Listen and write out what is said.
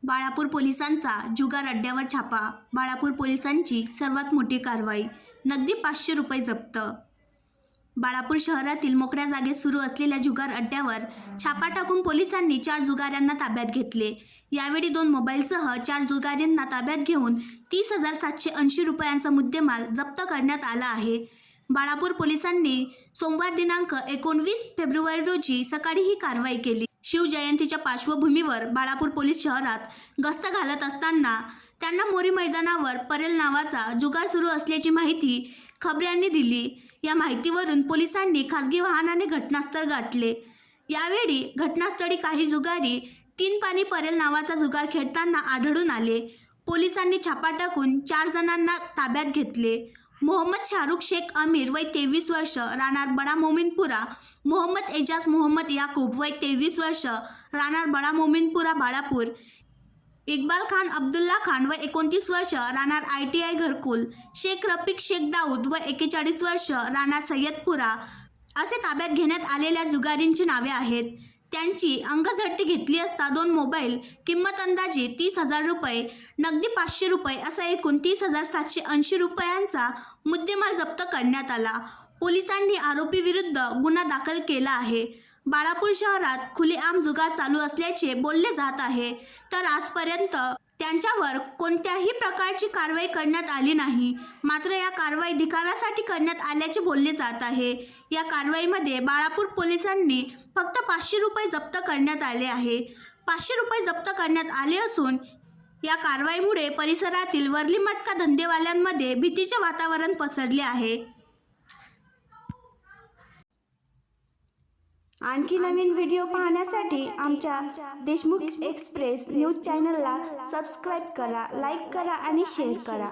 बाळापूर पोलिसांचा जुगार अड्ड्यावर छापा. बाळापूर पोलिसांची सर्वात मोठी कारवाई. नगदी 500 रुपये जप्त. बाळापूर शहरातील मोकळ्या जागेत सुरू असलेल्या जुगार अड्ड्यावर छापा टाकून पोलिसांनी 4 जुगाऱ्यांना ताब्यात घेतले. यावेळी 2 मोबाईलसह 4 जुगाऱ्यांना ताब्यात घेऊन 30,780 रुपयांचा मुद्देमाल जप्त करण्यात आला आहे. बाळापूर पोलिसांनी सोमवार दिनांक 19 फेब्रुवारी रोजी सकाळी ही कारवाई केली. शिवजयंतीच्या पार्श्वभूमीवर बाळापूर पोलीस शहरात गस्त घालत असताना त्यांना मोरी मैदानावर परेल नावाचा जुगार सुरू असल्याची माहिती खबऱ्यांनी दिली. या माहितीवरून पोलिसांनी खासगी वाहनाने घटनास्थळ गाठले. यावेळी घटनास्थळी काही जुगारी 3 पाणी परेल नावाचा जुगार खेळताना आढळून आले. पोलिसांनी छापा टाकून 4 जणांना ताब्यात घेतले. मोहम्मद शाहरुख शेख अमीर वय 23 वर्ष राहणार बडा मोमीनपुरा, मोहम्मद एजाज मोहम्मद याकूब वय 23 वर्ष राहणार बडा मोमीनपुरा बाळापूर, इक्बाल खान अब्दुल्ला खान वय 29 वर्ष राहणार ITI घरकुल, शेख रफिक शेख दाऊद वय 41 वर्ष राहणार सय्यदपुरा असे ताब्यात घेण्यात आलेल्या जुगारींची नावे आहेत. त्यांची अंगझडती घेतली असता 2 मोबाईल, किंमत अंदाजे 30,000 रुपये, नगदी 500 रुपये असा एकूण 30,780 रुपयांचा मुद्देमाल जप्त करण्यात आला. पोलिसांनी आरोपीविरुद्ध गुन्हा दाखल केला आहे. बाळापूर शहरात खुलेआम जुगार चालू असल्याचे बोलले जात आहे, तर आजपर्यंत त्यांच्यावर कोणत्याही प्रकारची कारवाई करण्यात आली नाही. मात्र या कारवाई दिखाव्यासाठी करण्यात आल्याचे बोलले जात आहे. या कारवाईमध्ये बाळापूर पोलिसांनी फक्त 500 रुपये जप्त करण्यात आले आहे. 500 रुपये जप्त करण्यात आले असून या कारवाईमुळे परिसरातील वर्ली मटका धंदेवाल्यांमध्ये भीतीचे वातावरण पसरले आहे. आणखी नवीन व्हिडिओ पाहण्यासाठी आमच्या देशमुख एक्सप्रेस न्यूज चॅनलला सबस्क्राईब करा, लाईक करा आणि शेअर करा.